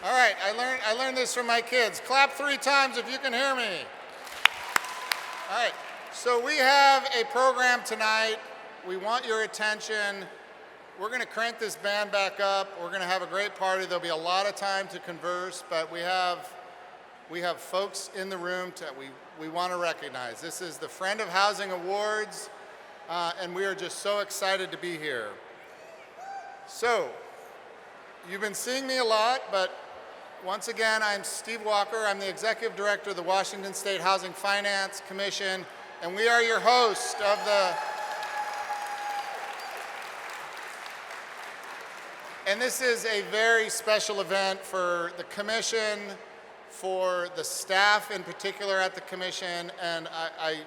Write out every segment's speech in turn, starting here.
All right, I learned this from my kids. Clap 3 times if you can hear me. All right, so we have a program tonight. We want your attention. We're going to crank this band back up. We're going to have a great party. There'll be a lot of time to converse, but we have folks in the room we want to recognize. This is the Friend of Housing Awards, and we are just so excited to be here. So, you've been seeing me a lot, but once again, I'm Steve Walker. I'm the Executive Director of the Washington State Housing Finance Commission, and we are your host of the... And this is a very special event for the Commission, for the staff in particular at the Commission, and I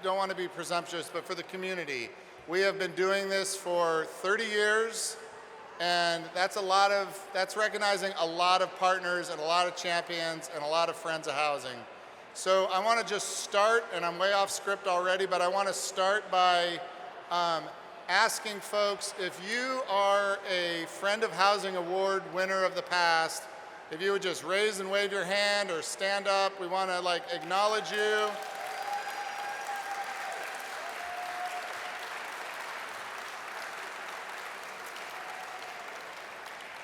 don't want to be presumptuous, but for the community. We have been doing this for 30 years, and that's recognizing a lot of partners and a lot of champions and a lot of friends of housing. So I want to just start, and I'm way off script already, but I want to start by asking folks, if you are a Friend of Housing Award winner of the past, if you would just raise and wave your hand or stand up, we want to acknowledge you.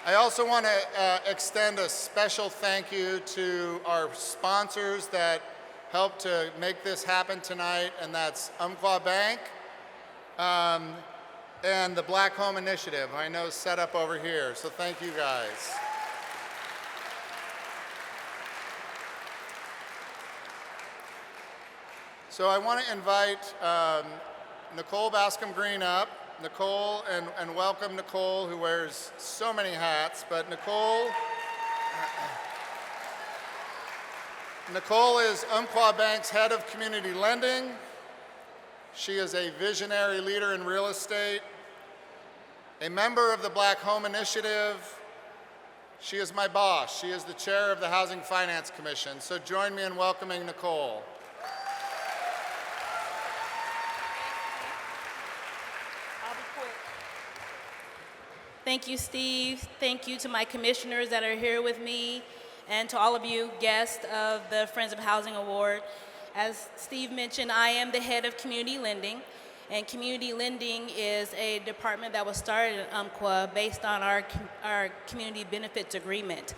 I also want to extend a special thank you to our sponsors that helped to make this happen tonight, and that's Umpqua Bank and the Black Home Initiative, I know is set up over here, so thank you guys. So I want to invite Nicole Bascom Green up. Nicole, and welcome Nicole, who wears so many hats, but Nicole is Umpqua Bank's head of community lending. She is a visionary leader in real estate, a member of the Black Home Initiative. She is my boss. She is the chair of the Housing Finance Commission. So join me in welcoming Nicole. Thank you, Steve. Thank you to my commissioners that are here with me and to all of you guests of the Friends of Housing Award. As Steve mentioned, I am the head of community lending, and community lending is a department that was started at Umpqua based on our community benefits agreement,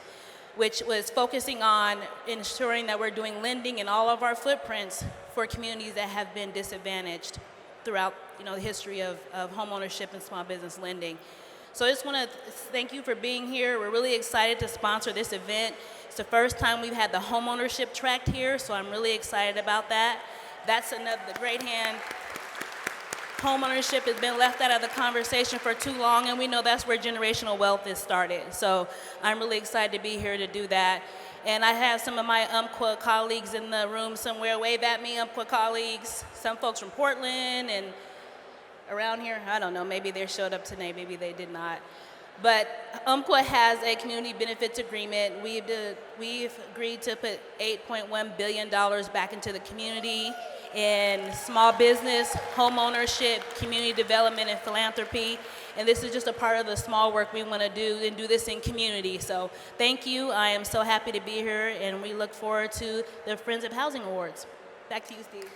which was focusing on ensuring that we're doing lending in all of our footprints for communities that have been disadvantaged throughout the history of homeownership and small business lending. So I just want to thank you for being here. We're really excited to sponsor this event. It's the first time we've had the homeownership track here, so I'm really excited about that. That's another great hand. Homeownership has been left out of the conversation for too long, and we know that's where generational wealth is started. So I'm really excited to be here to do that. And I have some of my Umpqua colleagues in the room somewhere. Wave at me, Umpqua colleagues. Some folks from Portland and around here, I don't know, maybe they showed up today, maybe they did not. But Umpqua has a community benefits agreement. We've agreed to put $8.1 billion back into the community in small business, home ownership, community development, and philanthropy. And this is just a part of the small work we want to do and do this in community. So thank you. I am so happy to be here, and we look forward to the Friends of Housing Awards. Back to you, Steve.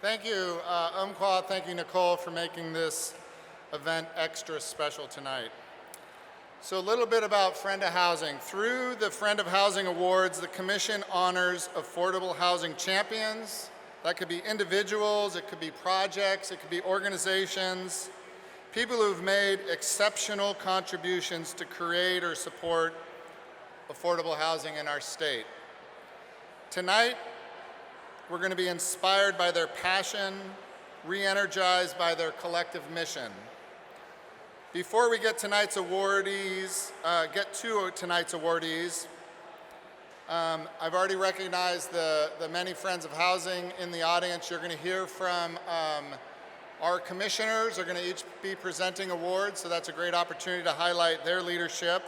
Thank you, Umpqua. Thank you, Nicole, for making this event extra special tonight. So a little bit about Friend of Housing. Through the Friend of Housing Awards, the Commission honors affordable housing champions. That could be individuals, it could be projects, it could be organizations, people who've made exceptional contributions to create or support affordable housing in our state. Tonight, we're going to be inspired by their passion, re-energized by their collective mission. Before we get to tonight's awardees, I've already recognized the many friends of housing in the audience. You're going to hear from our commissioners. They're going to each be presenting awards, so that's a great opportunity to highlight their leadership.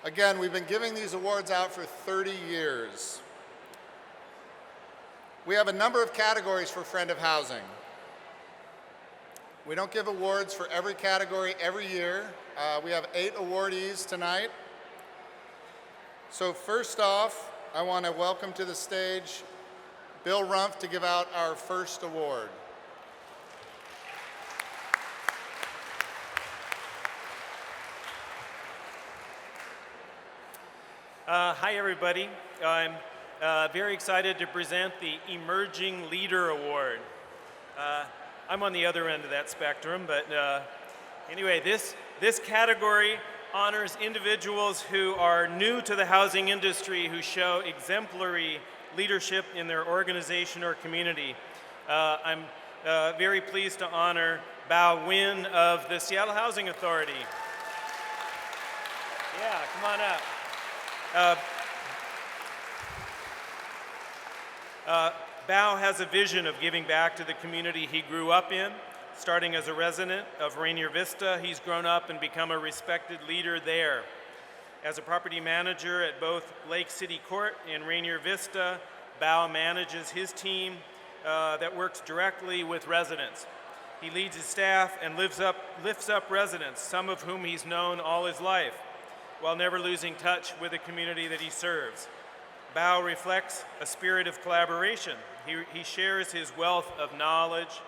Again, we've been giving these awards out for 30 years. We have a number of categories for Friend of Housing. We don't give awards for every category every year. We have 8 awardees tonight. So first off, I want to welcome to the stage Bill Rumpf to give out our first award. Hi, everybody. I'm very excited to present the Emerging Leader Award. I'm on the other end of that spectrum, but anyway, this category honors individuals who are new to the housing industry, who show exemplary leadership in their organization or community. I'm very pleased to honor Bao Nguyen of the Seattle Housing Authority. Yeah, come on up. Bao has a vision of giving back to the community he grew up in. Starting as a resident of Rainier Vista, he's grown up and become a respected leader there. As a property manager at both Lake City Court and Rainier Vista, Bao manages his team that works directly with residents. He leads his staff and lifts up residents, some of whom he's known all his life, while never losing touch with the community that he serves. Bao reflects a spirit of collaboration. He shares his wealth of knowledge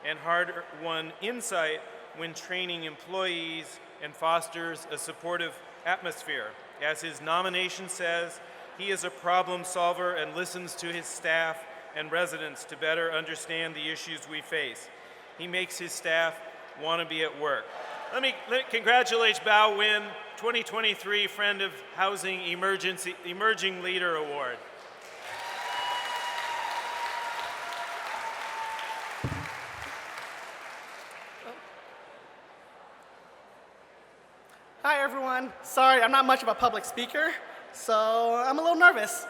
and hard-won insight when training employees and fosters a supportive atmosphere. As his nomination says, he is a problem solver and listens to his staff and residents to better understand the issues we face. He makes his staff want to be at work. Let me congratulate Bao Nguyen, 2023 Friend of Housing Emerging Leader Award. Hi everyone. Sorry, I'm not much of a public speaker, so I'm a little nervous.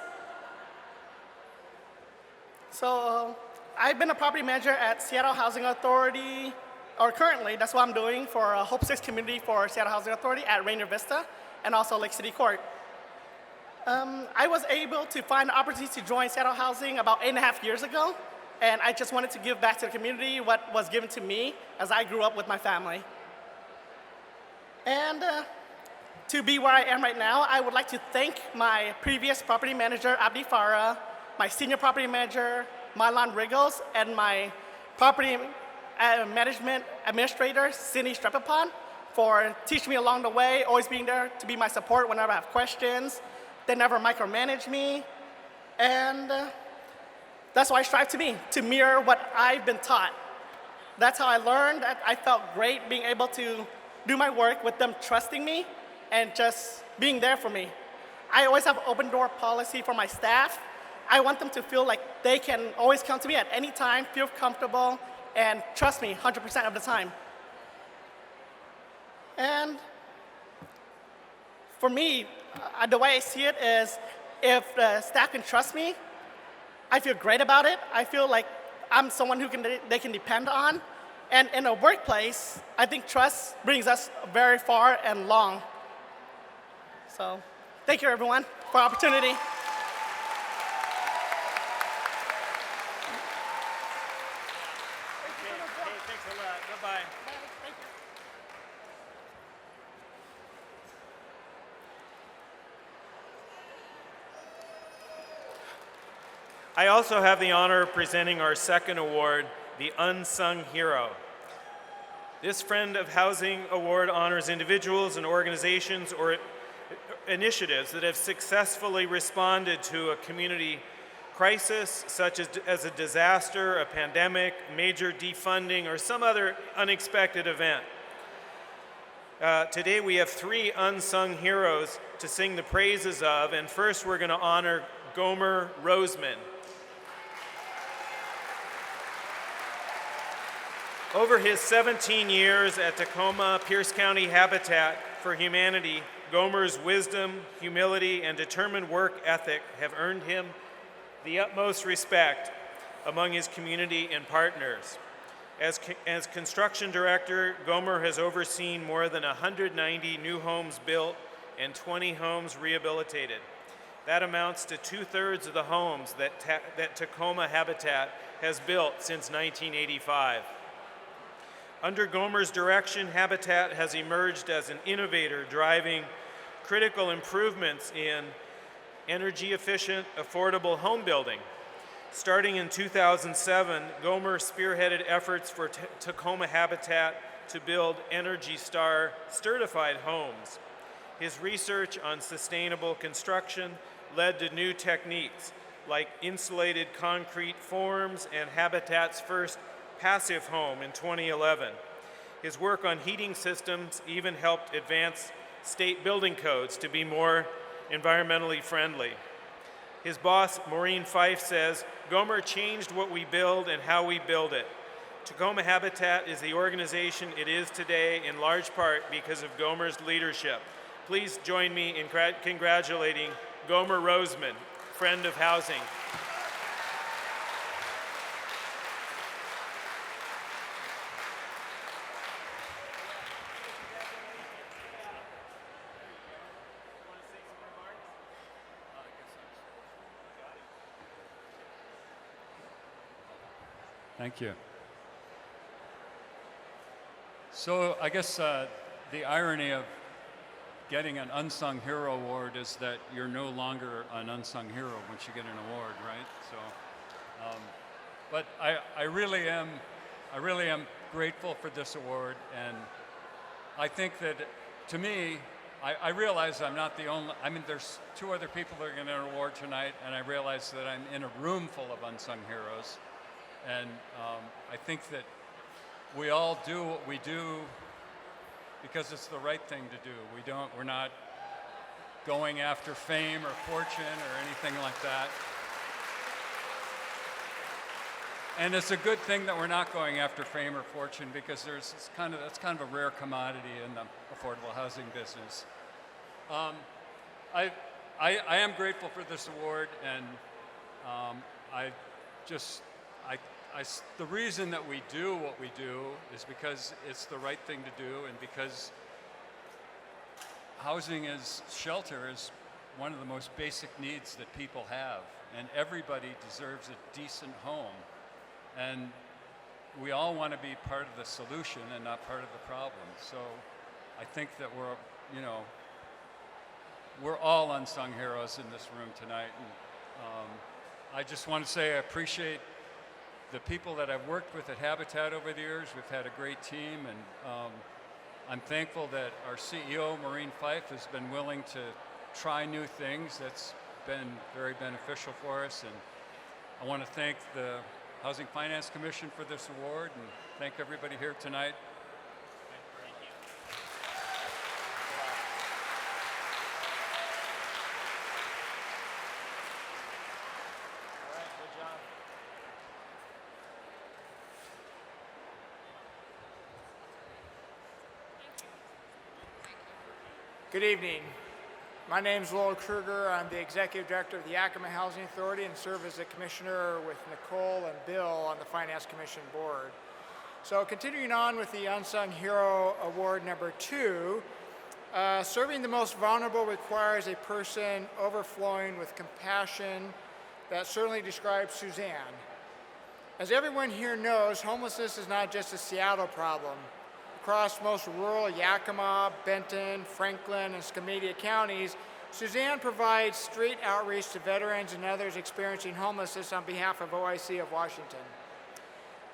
So I've been a property manager at Seattle Housing Authority, or currently, that's what I'm doing for Hope 6 community for Seattle Housing Authority at Rainier Vista and also Lake City Court. I was able to find the opportunity to join Seattle Housing about 8.5 years ago, and I just wanted to give back to the community what was given to me as I grew up with my family. And to be where I am right now, I would like to thank my previous property manager, Abdi Farah, my senior property manager, Mylan Riggles, and my property management administrator, Cindy Strepapan, for teaching me along the way, always being there to be my support whenever I have questions. They never micromanage me. And that's what I strive to be, to mirror what I've been taught. That's how I learned. I felt great being able to do my work with them trusting me and just being there for me. I always have an open door policy for my staff. I want them to feel like they can always come to me at any time, feel comfortable, and trust me 100% of the time. And for me, the way I see it is if the staff can trust me, I feel great about it. I feel like I'm someone who they can depend on. And in a workplace, I think trust brings us very far and long. So thank you, everyone, for the opportunity. Hey, thanks a lot. Bye-bye. Thank you. I also have the honor of presenting our second award, the Unsung Hero. This Friend of Housing Award honors individuals and organizations or initiatives that have successfully responded to a community crisis, such as a disaster, a pandemic, major defunding, or some other unexpected event. Today we have 3 unsung heroes to sing the praises of, and first we're going to honor Gomer Roseman. Over his 17 years at Tacoma Pierce County Habitat for Humanity, Gomer's wisdom, humility, and determined work ethic have earned him the utmost respect among his community and partners. As construction director, Gomer has overseen more than 190 new homes built and 20 homes rehabilitated. That amounts to 2/3 of the homes that Tacoma Habitat has built since 1985. Under Gomer's direction, Habitat has emerged as an innovator driving critical improvements in energy-efficient, affordable home building. Starting in 2007, Gomer spearheaded efforts for Tacoma Habitat to build Energy Star certified homes. His research on sustainable construction led to new techniques like insulated concrete forms and Habitat's first passive home in 2011. His work on heating systems even helped advance state building codes to be more environmentally friendly. His boss, Maureen Fife, says, "Gomer changed what we build and how we build it." Tacoma Habitat is the organization it is today in large part because of Gomer's leadership. Please join me in congratulating Gomer Roseman, friend of housing. Thank you. So I guess the irony of getting an Unsung Hero Award is that you're no longer an unsung hero once you get an award, right? So, but I really am grateful for this award, and I think that, to me, I realize I'm not the only. I mean, there's two other people that are getting an award tonight, and I realize that I'm in a room full of unsung heroes, and I think that we all do what we do because it's the right thing to do. We're not going after fame or fortune or anything like that. And it's a good thing that we're not going after fame or fortune because that's kind of a rare commodity in the affordable housing business. I am grateful for this award, and the reason that we do what we do is because it's the right thing to do, and because shelter is one of the most basic needs that people have, and everybody deserves a decent home. And we all want to be part of the solution and not part of the problem. So I think that we're all unsung heroes in this room tonight. And I just want to say I appreciate the people that I've worked with at Habitat over the years. We've had a great team, and I'm thankful that our CEO, Maureen Fife, has been willing to try new things. That's been very beneficial for us. And I want to thank the Housing Finance Commission for this award, and thank everybody here tonight. Good evening. My name is Lowell Kruger. I'm the Executive Director of the Yakima Housing Authority and serve as a Commissioner with Nicole and Bill on the Finance Commission Board. So continuing on with the Unsung Hero Award number 2, serving the most vulnerable requires a person overflowing with compassion. That certainly describes Suzanne. As everyone here knows, homelessness is not just a Seattle problem. Across most rural Yakima, Benton, Franklin, and Skamania counties, Suzanne provides street outreach to veterans and others experiencing homelessness on behalf of OIC of Washington.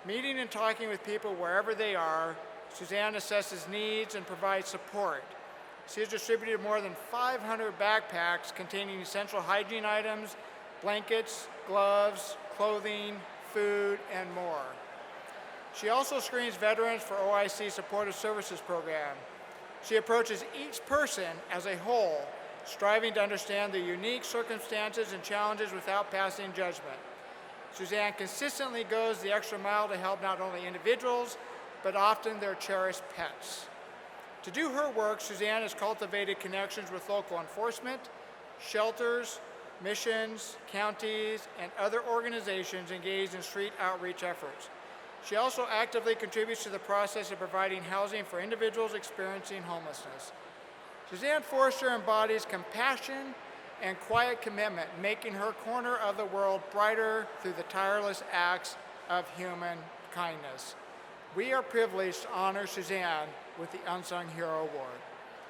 Meeting and talking with people wherever they are, Suzanne assesses needs and provides support. She has distributed more than 500 backpacks containing essential hygiene items, blankets, gloves, clothing, food, and more. She also screens veterans for OIC Supportive Services Program. She approaches each person as a whole, striving to understand their unique circumstances and challenges without passing judgment. Suzanne consistently goes the extra mile to help not only individuals, but often their cherished pets. To do her work, Suzanne has cultivated connections with local enforcement, shelters, missions, counties, and other organizations engaged in street outreach efforts. She also actively contributes to the process of providing housing for individuals experiencing homelessness. Suzanne Forrester embodies compassion, and quiet commitment, making her corner of the world brighter through the tireless acts of human kindness. We are privileged to honor Suzanne with the Unsung Hero Award.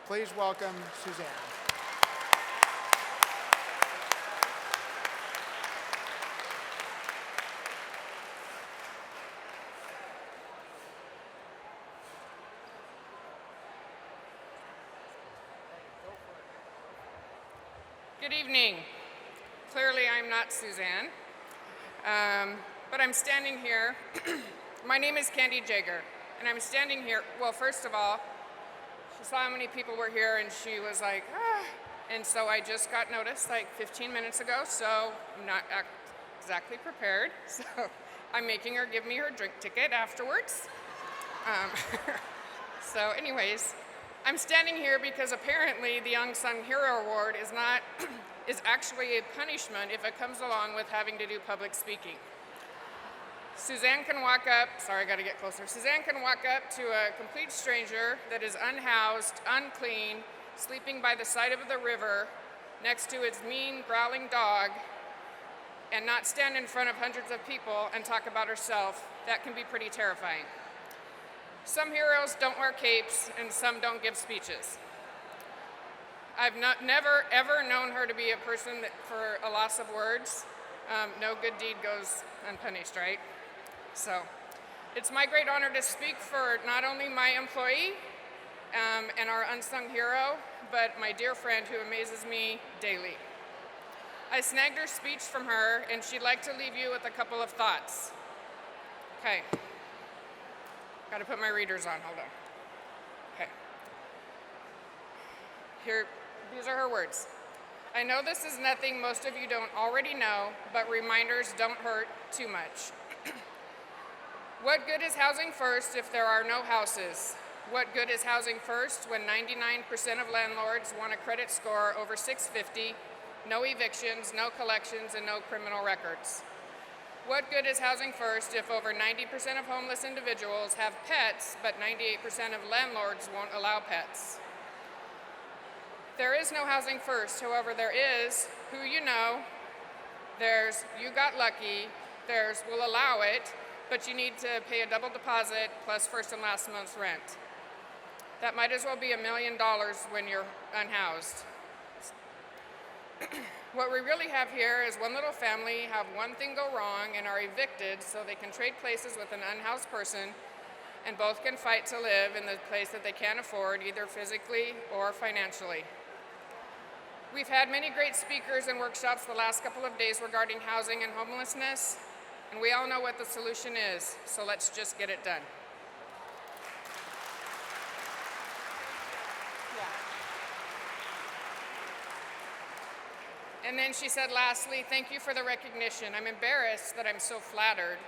Please welcome Suzanne. Good evening. Clearly, I'm not Suzanne, but I'm standing here. My name is Candy Jager, and I'm standing here. Well, first of all, she saw how many people were here, and she was like, ah. And so I just got noticed like 15 minutes ago, so I'm not exactly prepared. So I'm making her give me her drink ticket afterwards. So anyways, I'm standing here because apparently the Unsung Hero Award is actually a punishment if it comes along with having to do public speaking. Suzanne can walk up, sorry, I gotta get closer. Suzanne can walk up to a complete stranger that is unhoused, unclean, sleeping by the side of the river next to its mean, growling dog, and not stand in front of hundreds of people and talk about herself. That can be pretty terrifying. Some heroes don't wear capes, and some don't give speeches. I've never, ever known her to be a person that, for a loss of words. No good deed goes unpunished, right? So it's my great honor to speak for not only my employee and our unsung hero, but my dear friend who amazes me daily. I snagged her speech from her, and she'd like to leave you with a couple of thoughts. Okay. Got to put my readers on, hold on. Okay. Here, these are her words. I know this is nothing most of you don't already know, but reminders don't hurt too much. What good is housing first if there are no houses? What good is housing first when 99% of landlords want a credit score over 650, no evictions, no collections, and no criminal records? What good is housing first if over 90% of homeless individuals have pets, but 98% of landlords won't allow pets? There is no housing first, however, there is who you know, there's you got lucky, there's we'll allow it, but you need to pay a double deposit plus first and last month's rent. That might as well be $1 million when you're unhoused. What we really have here is one little family have one thing go wrong and are evicted so they can trade places with an unhoused person, and both can fight to live in the place that they can't afford, either physically or financially. We've had many great speakers and workshops the last couple of days regarding housing and homelessness, and we all know what the solution is, so let's just get it done. And then she said, lastly, thank you for the recognition. I'm embarrassed that I'm so flattered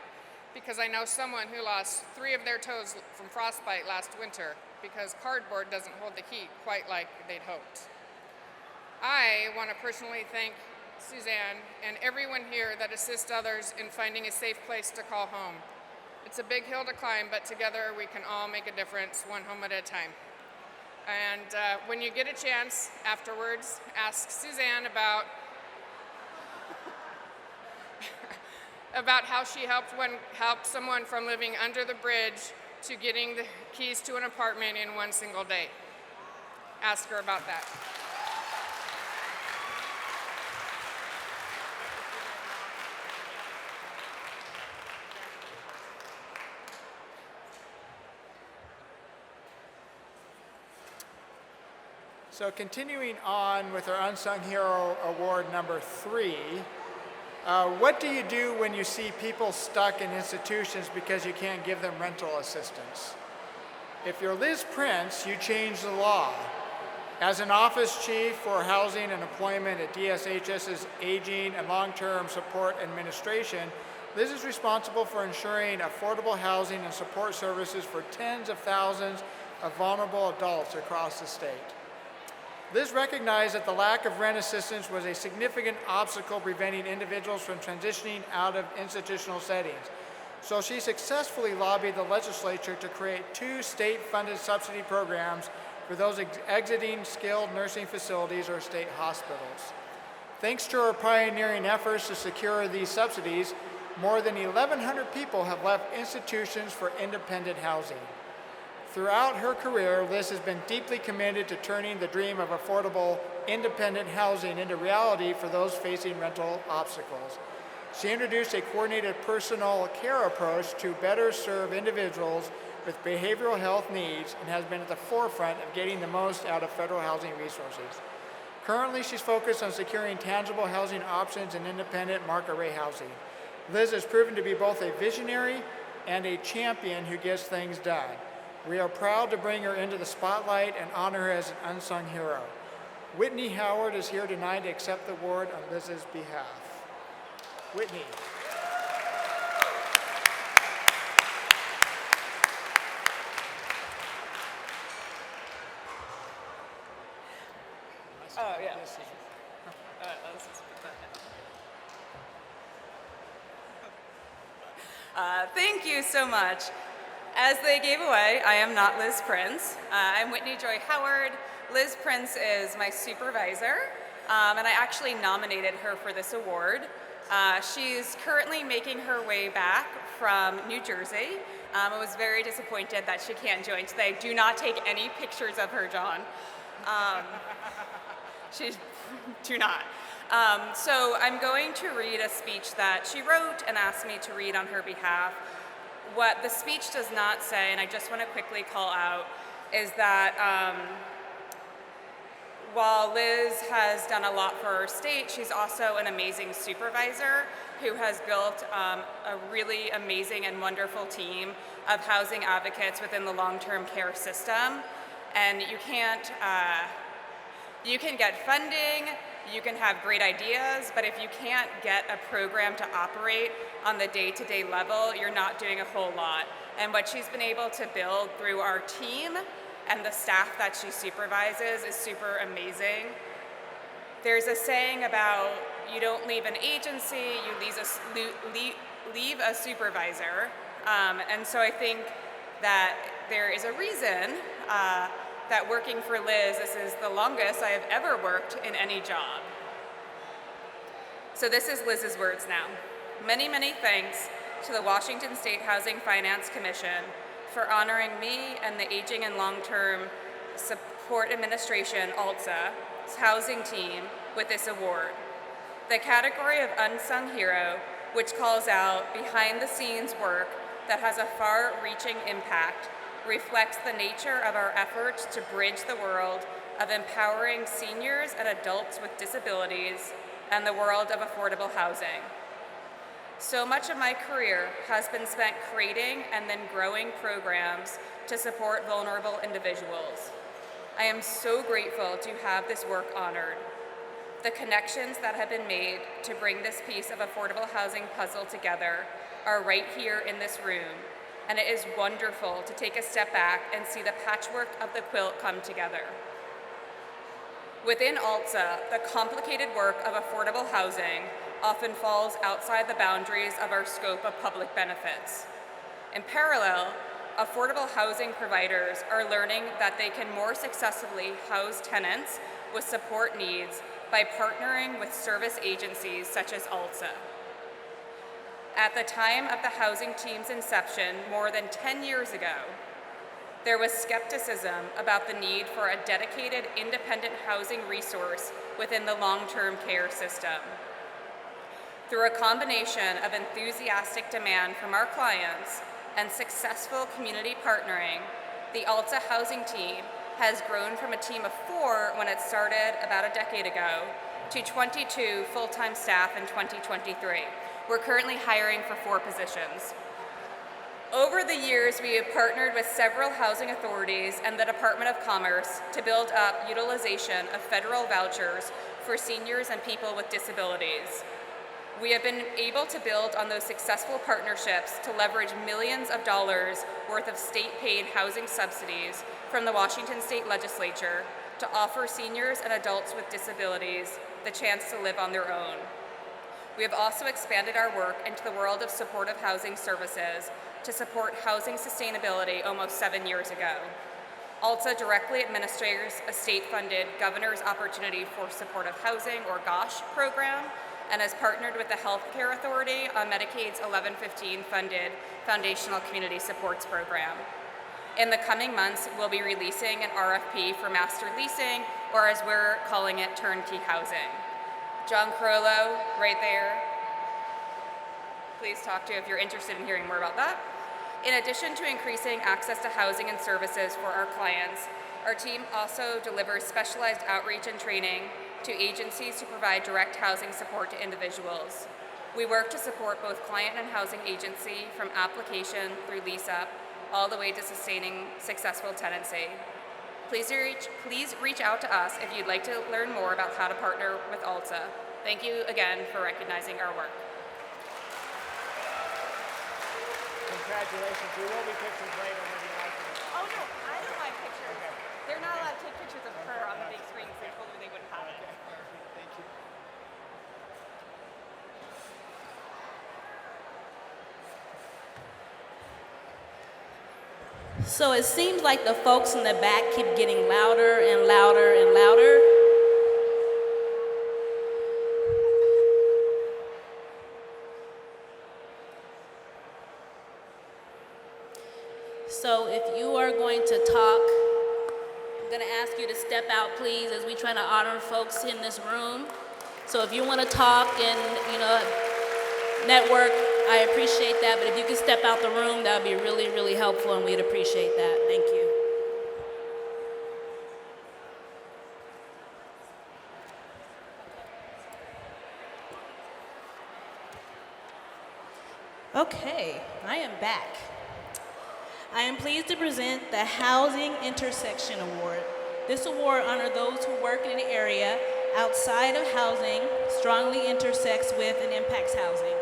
because I know someone who lost 3 of their toes from frostbite last winter because cardboard doesn't hold the heat quite like they'd hoped. I want to personally thank Suzanne and everyone here that assists others in finding a safe place to call home. It's a big hill to climb, but together we can all make a difference, one home at a time. And when you get a chance afterwards, ask Suzanne about how she helped someone from living under the bridge to getting the keys to an apartment in one single day. Ask her about that. So continuing on with our Unsung Hero Award number 3, what do you do when you see people stuck in institutions because you can't give them rental assistance? If you're Liz Prince, you change the law. As an office chief for housing and employment at DSHS's Aging and Long-Term Support Administration, Liz is responsible for ensuring affordable housing and support services for tens of thousands of vulnerable adults across the state. Liz recognized that the lack of rent assistance was a significant obstacle preventing individuals from transitioning out of institutional settings. So she successfully lobbied the legislature to create 2 state-funded subsidy programs for those exiting skilled nursing facilities or state hospitals. Thanks to her pioneering efforts to secure these subsidies, more than 1,100 people have left institutions for independent housing. Throughout her career, Liz has been deeply committed to turning the dream of affordable, independent housing into reality for those facing rental obstacles. She introduced a coordinated personal care approach to better serve individuals with behavioral health needs and has been at the forefront of getting the most out of federal housing resources. Currently, she's focused on securing tangible housing options in independent market rate housing. Liz has proven to be both a visionary and a champion who gets things done. We are proud to bring her into the spotlight and honor her as an unsung hero. Whitney Howard is here tonight to accept the award on Liz's behalf. Whitney. Oh, yeah. Thank you so much. As they gave away, I am not Liz Prince. I'm Whitney Joy Howard. Liz Prince is my supervisor, and I actually nominated her for this award. She's currently making her way back from New Jersey. I was very disappointed that she can't join today. Do not take any pictures of her, John. Do not. So I'm going to read a speech that she wrote and asked me to read on her behalf. What the speech does not say, and I just want to quickly call out, is that while Liz has done a lot for her state, she's also an amazing supervisor who has built a really amazing and wonderful team of housing advocates within the long-term care system. And you can get funding, you can have great ideas, but if you can't get a program to operate on the day-to-day level, you're not doing a whole lot. And what she's been able to build through our team and the staff that she supervises is super amazing. There's a saying about you don't leave an agency, you leave a supervisor. And so I think that there is a reason that working for Liz, this is the longest I have ever worked in any job. So this is Liz's words now. Many, many thanks to the Washington State Housing Finance Commission for honoring me and the Aging and Long-Term Support Administration, ALTSA's housing team with this award. The category of Unsung Hero, which calls out behind-the-scenes work that has a far-reaching impact, reflects the nature of our efforts to bridge the world of empowering seniors and adults with disabilities and the world of affordable housing. So much of my career has been spent creating and then growing programs to support vulnerable individuals. I am so grateful to have this work honored. The connections that have been made to bring this piece of affordable housing puzzle together are right here in this room, and it is wonderful to take a step back and see the patchwork of the quilt come together. Within ALTSA, the complicated work of affordable housing often falls outside the boundaries of our scope of public benefits. In parallel, affordable housing providers are learning that they can more successfully house tenants with support needs by partnering with service agencies such as ALTSA. At the time of the housing team's inception more than 10 years ago, there was skepticism about the need for a dedicated independent housing resource within the long-term care system. Through a combination of enthusiastic demand from our clients and successful community partnering, the ALTSA housing team has grown from a team of 4 when it started about a decade ago to 22 full-time staff in 2023. We're currently hiring for 4 positions. Over the years, we have partnered with several housing authorities and the Department of Commerce to build up utilization of federal vouchers for seniors and people with disabilities. We have been able to build on those successful partnerships to leverage millions of dollars worth of state-paid housing subsidies from the Washington State Legislature to offer seniors and adults with disabilities the chance to live on their own. We have also expanded our work into the world of supportive housing services to support housing sustainability almost 7 years ago. ALTA directly administers a state-funded Governor's Opportunity for Supportive Housing, or GOSH, program, and has partnered with the Healthcare Authority on Medicaid's 1115 funded Foundational Community Supports Program. In the coming months, we'll be releasing an RFP for master leasing, or as we're calling it, turnkey housing. John Carollo, right there. Please talk to if you're interested in hearing more about that. In addition to increasing access to housing and services for our clients, our team also delivers specialized outreach and training to agencies to provide direct housing support to individuals. We work to support both client and housing agency from application through lease-up, all the way to sustaining successful tenancy. Please reach out to us if you'd like to learn more about how to partner with ALTA. Thank you again for recognizing our work. Congratulations. There will be pictures later when you like them. Oh no, I don't like pictures. They're not allowed to take pictures of her on the big screen, so they told me they wouldn't have it. Thank you. So it seems like the folks in the back keep getting louder and louder and louder. So if you are going to talk, I'm going to ask you to step out, please, as we try to honor folks in this room. So if you want to talk and, network, I appreciate that. But if you could step out the room, that would be really, really helpful, and we'd appreciate that. Thank you. Okay, I am back. I am pleased to present the Housing Intersection Award. This award honors those who work in an area outside of housing, strongly intersects with and impacts housing.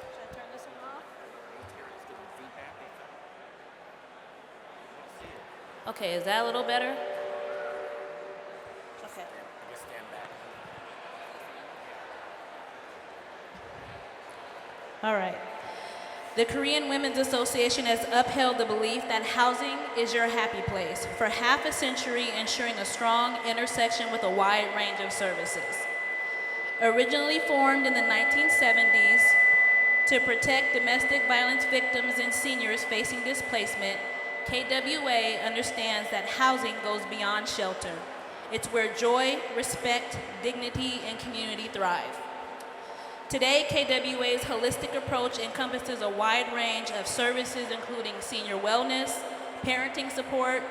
Should I turn this one off? Okay, is that a little better? Okay. All right. The Korean Women's Association has upheld the belief that housing is your happy place for half a century, ensuring a strong intersection with a wide range of services. Originally formed in the 1970s to protect domestic violence victims and seniors facing displacement, KWA understands that housing goes beyond shelter. It's where joy, respect, dignity, and community thrive. Today, KWA's holistic approach encompasses a wide range of services including senior wellness, parenting support,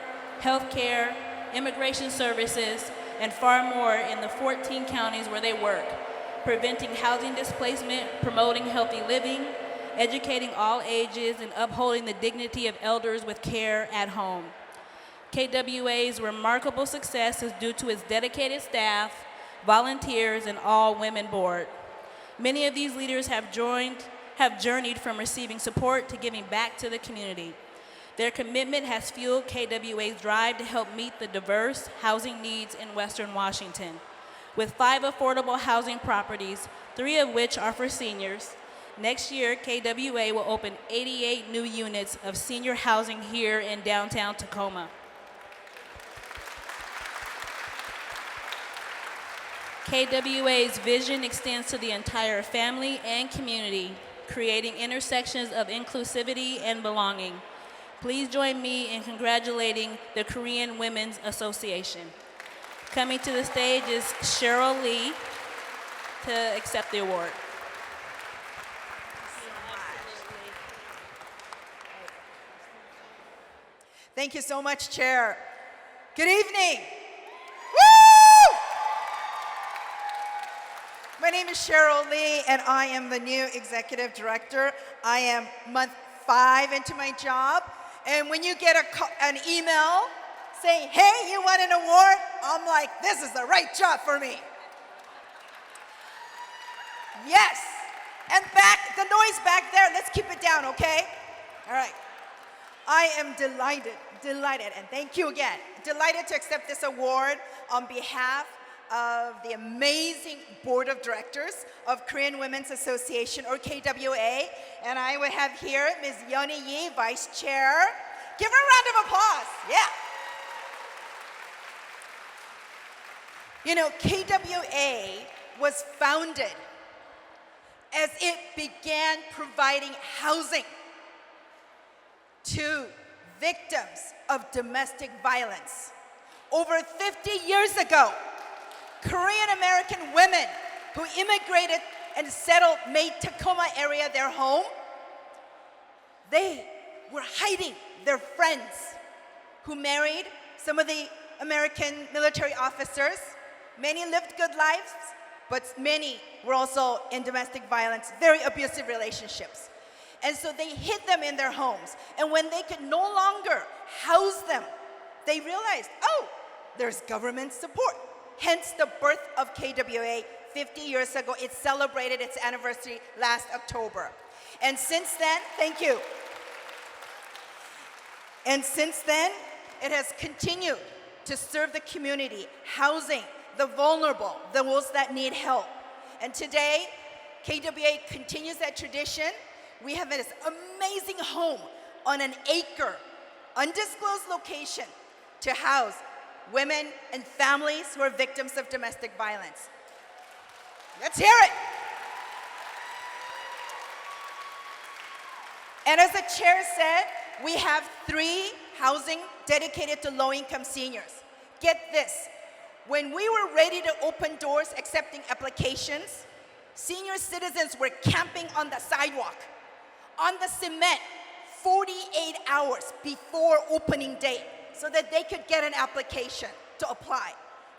healthcare, immigration services, and far more in the 14 counties where they work, preventing housing displacement, promoting healthy living, educating all ages, and upholding the dignity of elders with care at home. KWA's remarkable success is due to its dedicated staff, volunteers, and all-women board. Many of these leaders have journeyed from receiving support to giving back to the community. Their commitment has fueled KWA's drive to help meet the diverse housing needs in Western Washington. With 5 affordable housing properties, 3 of which are for seniors, next year KWA will open 88 new units of senior housing here in downtown Tacoma. KWA's vision extends to the entire family and community, creating intersections of inclusivity and belonging. Please join me in congratulating the Korean Women's Association. Coming to the stage is Cheryl Lee to accept the award. Thank you so much, Chair. Good evening. Woo! My name is Cheryl Lee, and I am the new Executive Director. I am month 5 into my job, and when you get an email saying, hey, you won an award, I'm like, this is the right job for me. Yes, and back, the noise back there, let's keep it down, okay? All right. I am delighted, and thank you again, delighted to accept this award on behalf of the amazing board of directors of Korean Women's Association, or KWA. And I would have here Ms. Yeonhee Yi, Vice Chair. Give her a round of applause. Yeah. You know, KWA was founded as it began providing housing to victims of domestic violence. Over 50 years ago, Korean American women who immigrated and settled, made Tacoma area their home, they were hiding their friends who married some of the American military officers. Many lived good lives, but many were also in domestic violence, very abusive relationships. And so they hid them in their homes. And when they could no longer house them, they realized, oh, there's government support. Hence the birth of KWA 50 years ago. It celebrated its anniversary last October. And since then, thank you. And since then, it has continued to serve the community, housing the vulnerable, those that need help. And today, KWA continues that tradition. We have this amazing home on an acre, undisclosed location, to house women and families who are victims of domestic violence. Let's hear it. And as the chair said, we have 3 housing dedicated to low-income seniors. Get this. When we were ready to open doors accepting applications, senior citizens were camping on the sidewalk, on the cement, 48 hours before opening date so that they could get an application to apply.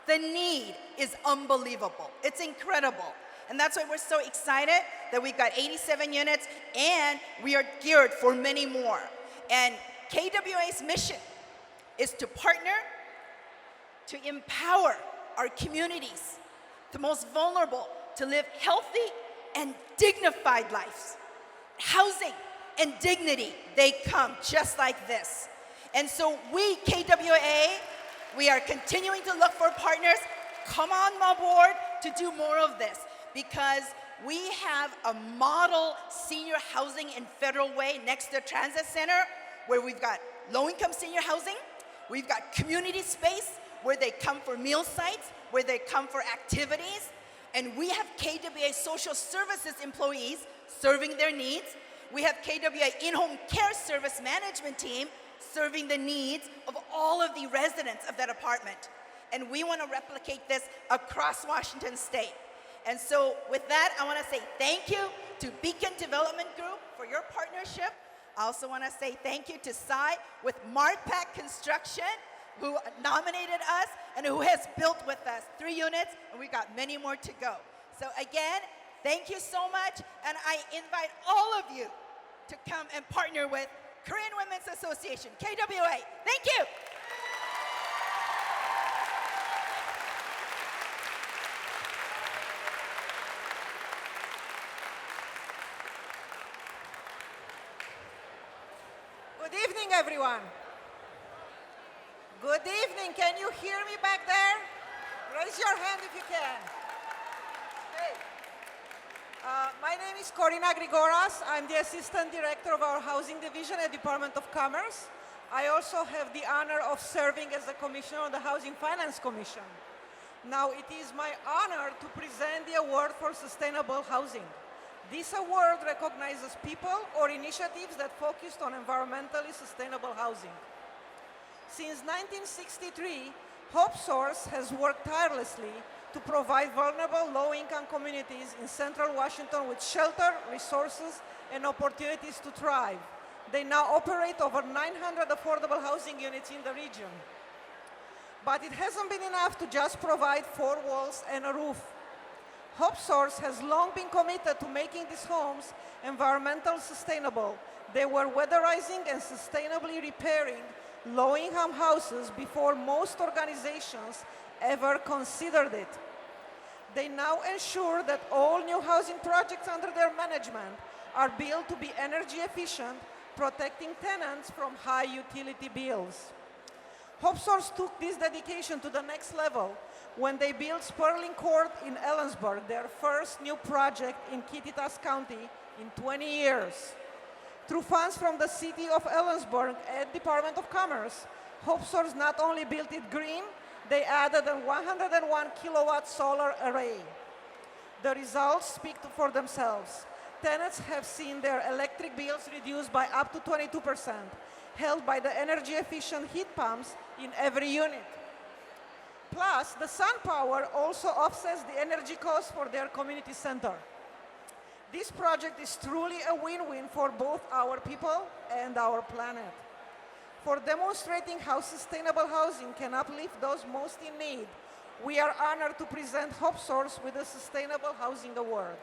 The need is unbelievable. It's incredible. And that's why we're so excited that we've got 87 units and we are geared for many more. And KWA's mission is to partner to empower our communities, the most vulnerable, to live healthy and dignified lives. Housing and dignity, they come just like this. And so we, KWA, we are continuing to look for partners. Come on board to do more of this, because we have a model senior housing in Federal Way next to the Transit Center, where we've got low-income senior housing, we've got community space, where they come for meal sites, where they come for activities, and we have KWA social services employees serving their needs. We have KWA in-home care service management team serving the needs of all of the residents of that apartment. And we want to replicate this across Washington State. And so with that, I want to say thank you to Beacon Development Group for your partnership. I also want to say thank you to Cy with Markpack Construction, who nominated us and who has built with us 3 units, and we've got many more to go. So again, thank you so much, and I invite all of you to come and partner with Korean Women's Association, KWA. Thank you. Good evening, everyone. Good evening. Can you hear me back there? Raise your hand if you can. Hey. My name is Corina Grigoras. I'm the Assistant Director of our Housing Division at Department of Commerce. I also have the honor of serving as the Commissioner on the Housing Finance Commission. Now, it is my honor to present the Award for Sustainable Housing. This award recognizes people or initiatives that focused on environmentally sustainable housing. Since 1963, Hope Source has worked tirelessly to provide vulnerable low-income communities in Central Washington with shelter, resources, and opportunities to thrive. They now operate over 900 affordable housing units in the region. But it hasn't been enough to just provide 4 walls and a roof. Hope Source has long been committed to making these homes environmentally sustainable. They were weatherizing and sustainably repairing low-income houses before most organizations ever considered it. They now ensure that all new housing projects under their management are built to be energy efficient, protecting tenants from high utility bills. Hope Source took this dedication to the next level when they built Sperling Court in Ellensburg, their first new project in Kittitas County in 20 years. Through funds from the City of Ellensburg and Department of Commerce, HopeSource not only built it green, they added a 101 kilowatt solar array. The results speak for themselves. Tenants have seen their electric bills reduced by up to 22%, helped by the energy efficient heat pumps in every unit. Plus, the sun power also offsets the energy costs for their community center. This project is truly a win-win for both our people and our planet. For demonstrating how sustainable housing can uplift those most in need, we are honored to present HopeSource with the Sustainable Housing Award.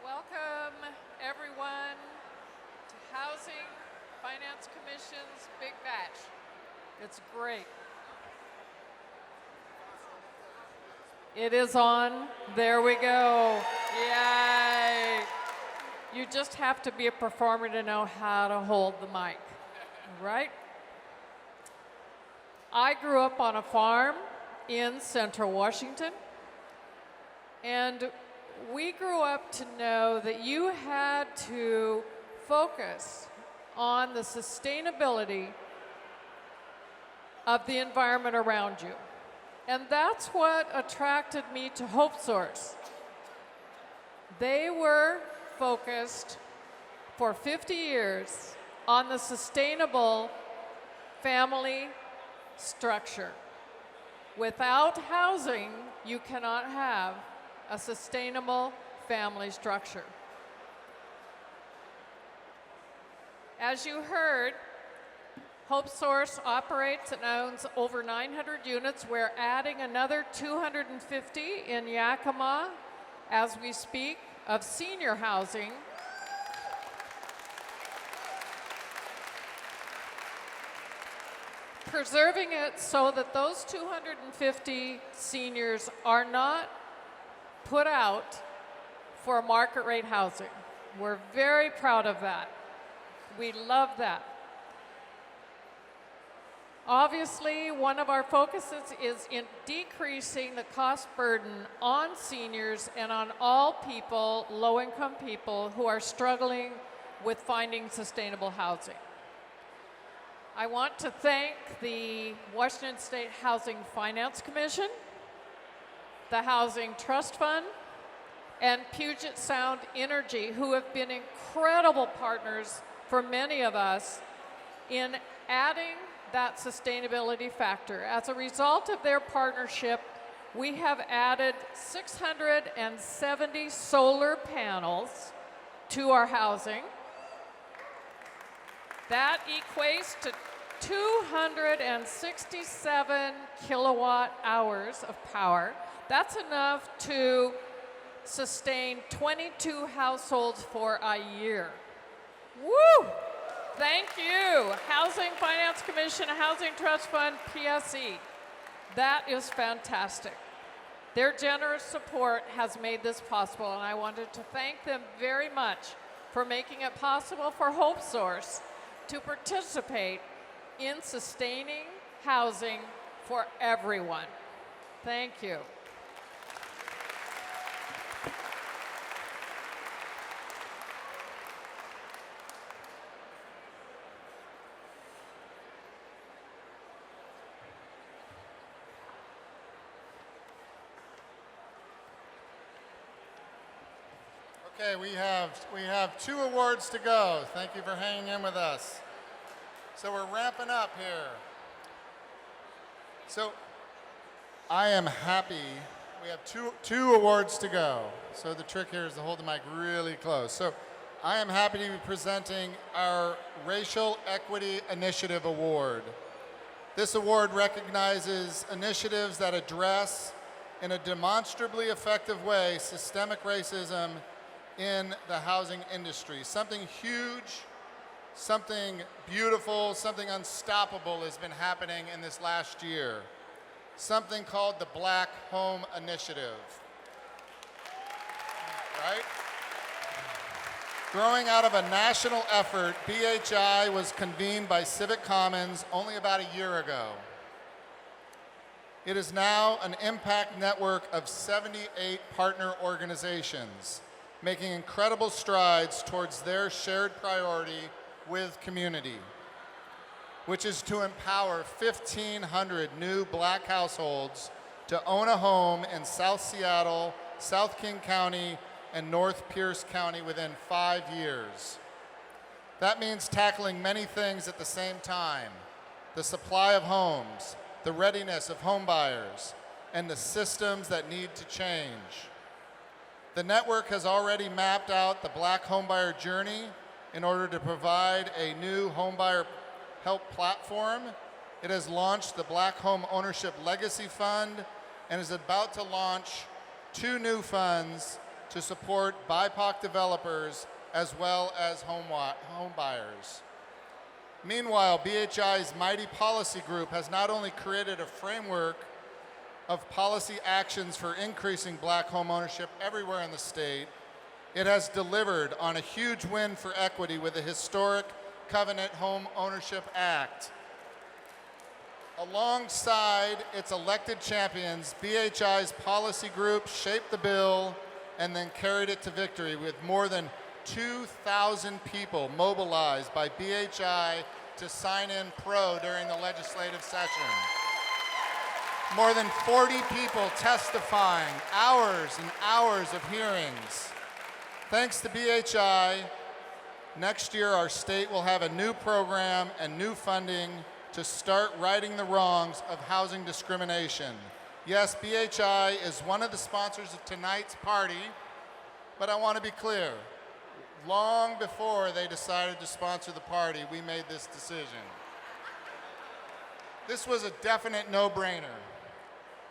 Welcome, everyone, to Housing Finance Commission's Big Batch. It's great. It is on. There we go. Yay. You just have to be a performer to know how to hold the mic, right? I grew up on a farm in Central Washington, and we grew up to know that you had to focus on the sustainability of the environment around you. And that's what attracted me to HopeSource. They were focused for 50 years on the sustainable family structure. Without housing, you cannot have a sustainable family structure. As you heard, HopeSource operates and owns over 900 units. We're adding another 250 in Yakima as we speak of senior housing. Preserving it so that those 250 seniors are not put out for market rate housing. We're very proud of that. We love that. Obviously, one of our focuses is in decreasing the cost burden on seniors and on all people, low-income people, who are struggling with finding sustainable housing. I want to thank the Washington State Housing Finance Commission, the Housing Trust Fund, and Puget Sound Energy, who have been incredible partners for many of us in adding that sustainability factor. As a result of their partnership, we have added 670 solar panels to our housing. That equates to 267 kilowatt hours of power. That's enough to sustain 22 households for a year. Woo! Thank you, Housing Finance Commission, Housing Trust Fund, PSE. That is fantastic. Their generous support has made this possible, and I wanted to thank them very much for making it possible for HopeSource to participate in sustaining housing for everyone. Thank you. Okay, we have 2 awards to go. Thank you for hanging in with us. So we're ramping up here. So I am happy. We have two awards to go. So the trick here is to hold the mic really close. So I am happy to be presenting our Racial Equity Initiative Award. This award recognizes initiatives that address in a demonstrably effective way systemic racism in the housing industry. Something huge, something beautiful, something unstoppable has been happening in this last year. Something called the Black Home Initiative. Right? Growing out of a national effort, BHI was convened by Civic Commons only about a year ago. It is now an impact network of 78 partner organizations, making incredible strides towards their shared priority with community, which is to empower 1,500 new Black households to own a home in South Seattle, South King County, and North Pierce County within 5 years. That means tackling many things at the same time: the supply of homes, the readiness of home buyers, and the systems that need to change. The network has already mapped out the Black homebuyer journey in order to provide a new homebuyer help platform. It has launched the Black Home Ownership Legacy Fund and is about to launch 2 new funds to support BIPOC developers as well as home buyers. Meanwhile, BHI's Mighty Policy Group has not only created a framework of policy actions for increasing Black home ownership everywhere in the state, it has delivered on a huge win for equity with the historic Covenant Home Ownership Act. Alongside its elected champions, BHI's policy group shaped the bill and then carried it to victory with more than 2,000 people mobilized by BHI to sign in pro during the legislative session. More than 40 people testifying, hours and hours of hearings. Thanks to BHI, next year our state will have a new program and new funding to start righting the wrongs of housing discrimination. Yes, BHI is one of the sponsors of tonight's party, but I want to be clear. Long before they decided to sponsor the party, we made this decision. This was a definite no-brainer.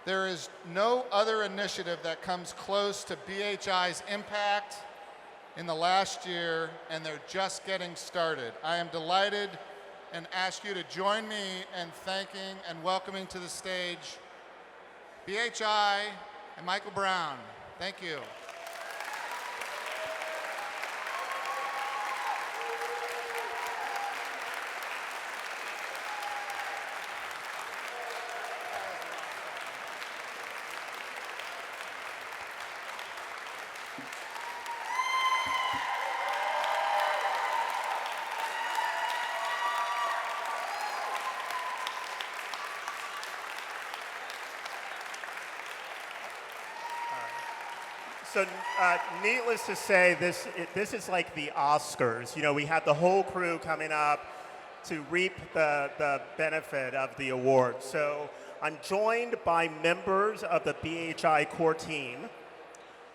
There is no other initiative that comes close to BHI's impact in the last year, and they're just getting started. I am delighted and ask you to join me in thanking and welcoming to the stage BHI and Michael Brown. Thank you. So needless to say, this is like the Oscars. You know, we had the whole crew coming up to reap the benefit of the award. So I'm joined by members of the BHI core team,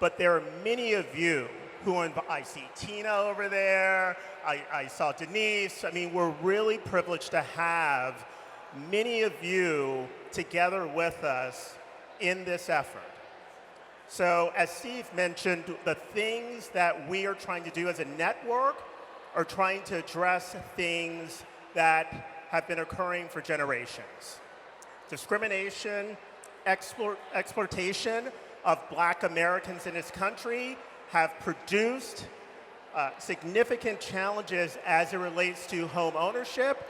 but there are many of you who I see Tina over there, I saw Denise. I mean, we're really privileged to have many of you together with us in this effort. So as Steve mentioned, the things that we are trying to do as a network are trying to address things that have been occurring for generations. Discrimination, exploitation of Black Americans in this country have produced significant challenges as it relates to home ownership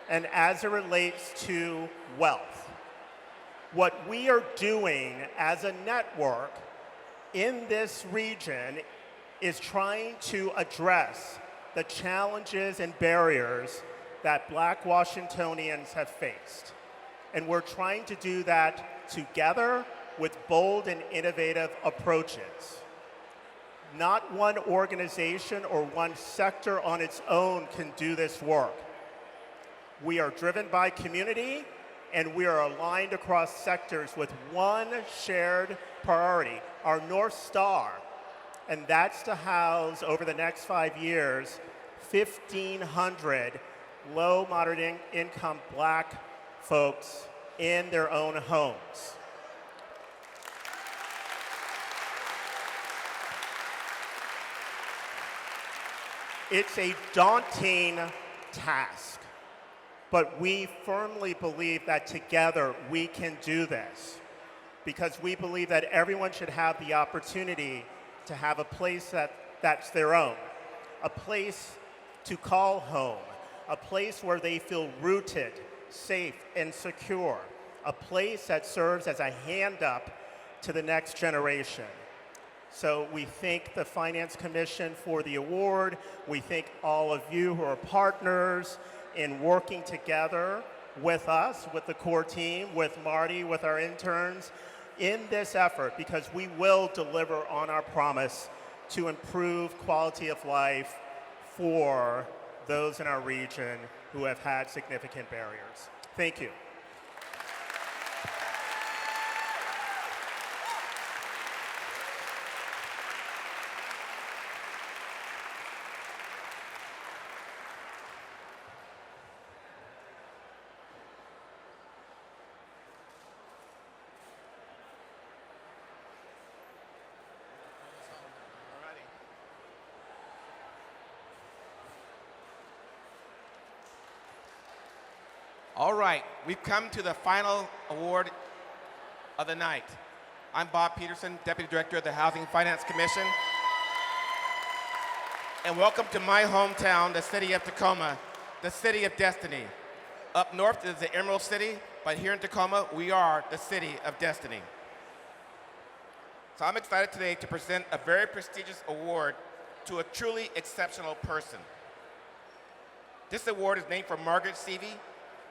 and as it relates to wealth. What we are doing as a network in this region is trying to address the challenges and barriers that Black Washingtonians have faced. And we're trying to do that together with bold and innovative approaches. Not one organization or one sector on its own can do this work. We are driven by community, and we are aligned across sectors with one shared priority, our North Star, and that's to house, over the next 5 years, 1,500 low, moderate income Black folks in their own homes. It's a daunting task, but we firmly believe that together we can do this because we believe that everyone should have the opportunity to have a place that's their own, a place to call home, a place where they feel rooted, safe, and secure, a place that serves as a hand up to the next generation. So we thank the Finance Commission for the award. We thank all of you who are partners in working together with us, with the core team, with Marty, with our interns, in this effort, because we will deliver on our promise to improve quality of life for those in our region who have had significant barriers. Thank you. All right, we've come to the final award of the night. I'm Bob Peterson, Deputy Director of the Housing Finance Commission. And welcome to my hometown, the city of Tacoma, the city of destiny. Up north is the Emerald City, but here in Tacoma, we are the city of destiny. So I'm excited today to present a very prestigious award to a truly exceptional person. This award is named for Margaret Seavey,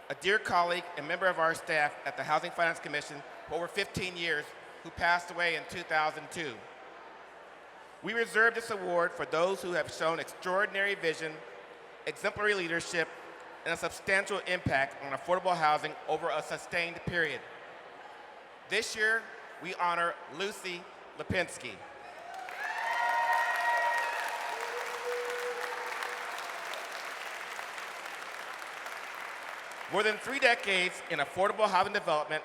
a dear colleague and member of our staff at the Housing Finance Commission for over 15 years, who passed away in 2002. We reserve this award for those who have shown extraordinary vision, exemplary leadership, and a substantial impact on affordable housing over a sustained period. This year, we honor Lucy Lipinski. More than 3 decades in affordable housing development,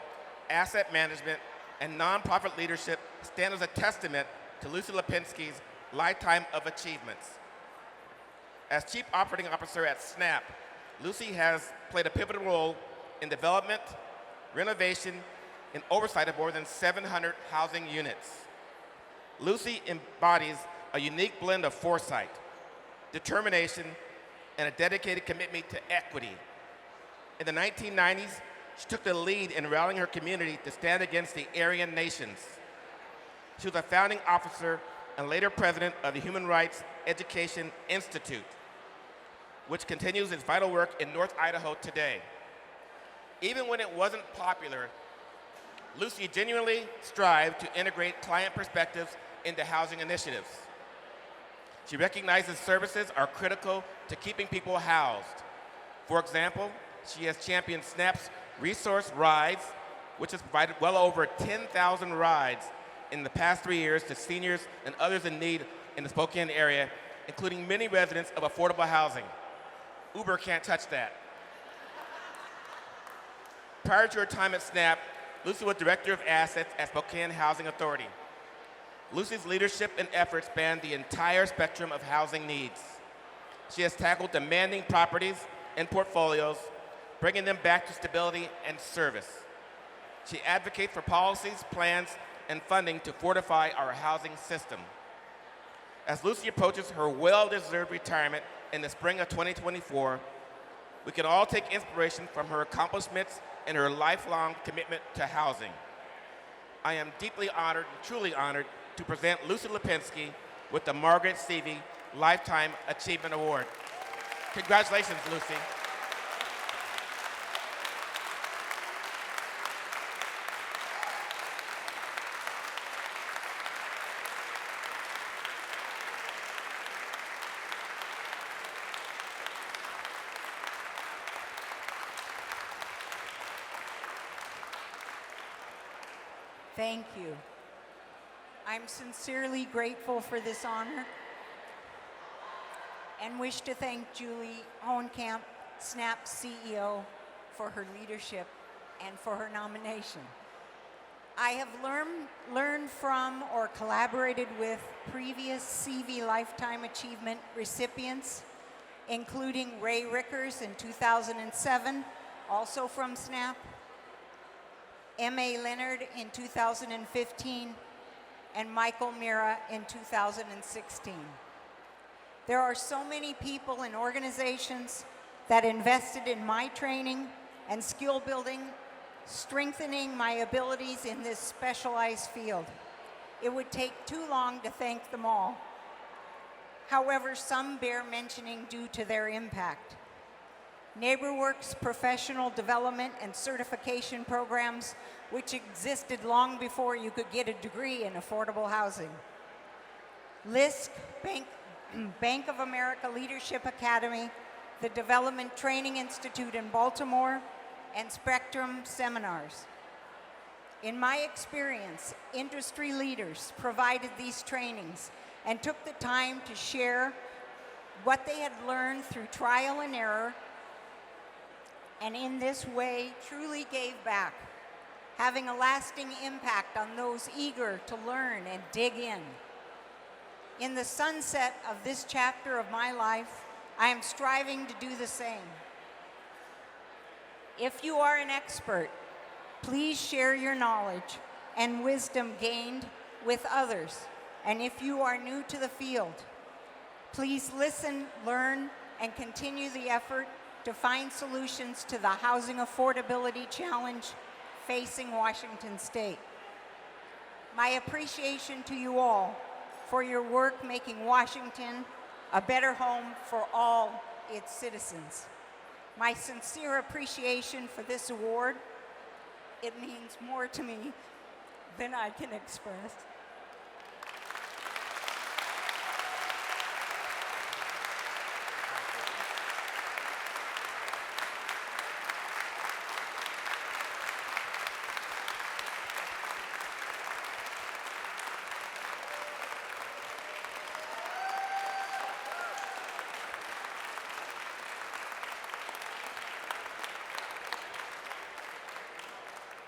asset management, and nonprofit leadership stand as a testament to Lucy Lipinski's lifetime of achievements. As Chief Operating Officer at SNAP, Lucy has played a pivotal role in development, renovation, and oversight of more than 700 housing units. Lucy embodies a unique blend of foresight, determination, and a dedicated commitment to equity. In the 1990s, she took the lead in rallying her community to stand against the Aryan nations. She was a founding officer and later president of the Human Rights Education Institute, which continues its vital work in North Idaho today. Even when it wasn't popular, Lucy genuinely strived to integrate client perspectives into housing initiatives. She recognizes services are critical to keeping people housed. For example, she has championed SNAP's Resource Rides, which has provided well over 10,000 rides in the past 3 years to seniors and others in need in the Spokane area, including many residents of affordable housing. Uber can't touch that. Prior to her time at SNAP, Lucy was Director of Assets at Spokane Housing Authority. Lucy's leadership and efforts span the entire spectrum of housing needs. She has tackled demanding properties and portfolios, bringing them back to stability and service. She advocates for policies, plans, and funding to fortify our housing system. As Lucy approaches her well-deserved retirement in the spring of 2024, we can all take inspiration from her accomplishments and her lifelong commitment to housing. I am deeply honored, truly honored, to present Lucy Lipinski with the Margaret Seavey Lifetime Achievement Award. Congratulations, Lucy. Thank you. I'm sincerely grateful for this honor and wish to thank Julie Hohenkamp, SNAP CEO, for her leadership and for her nomination. I have learned from or collaborated with previous CV Lifetime Achievement recipients, including Ray Rickers in 2007, also from SNAP, M.A. Leonard in 2015, and Michael Mira in 2016. There are so many people and organizations that invested in my training and skill building, strengthening my abilities in this specialized field. It would take too long to thank them all. However, some bear mentioning due to their impact. NeighborWorks professional development and certification programs, which existed long before you could get a degree in affordable housing. LISC, Bank of America Leadership Academy, the Development Training Institute in Baltimore, and Spectrum Seminars. In my experience, industry leaders provided these trainings and took the time to share what they had learned through trial and error, and in this way truly gave back, having a lasting impact on those eager to learn and dig in. In the sunset of this chapter of my life, I am striving to do the same. If you are an expert, please share your knowledge and wisdom gained with others. And if you are new to the field, please listen, learn, and continue the effort to find solutions to the housing affordability challenge facing Washington State. My appreciation to you all for your work making Washington a better home for all its citizens. My sincere appreciation for this award, it means more to me than I can express.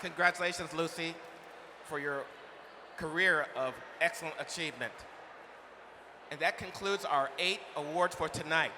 Congratulations, Lucy, for your career of excellent achievement. And that concludes our 8 awards for tonight.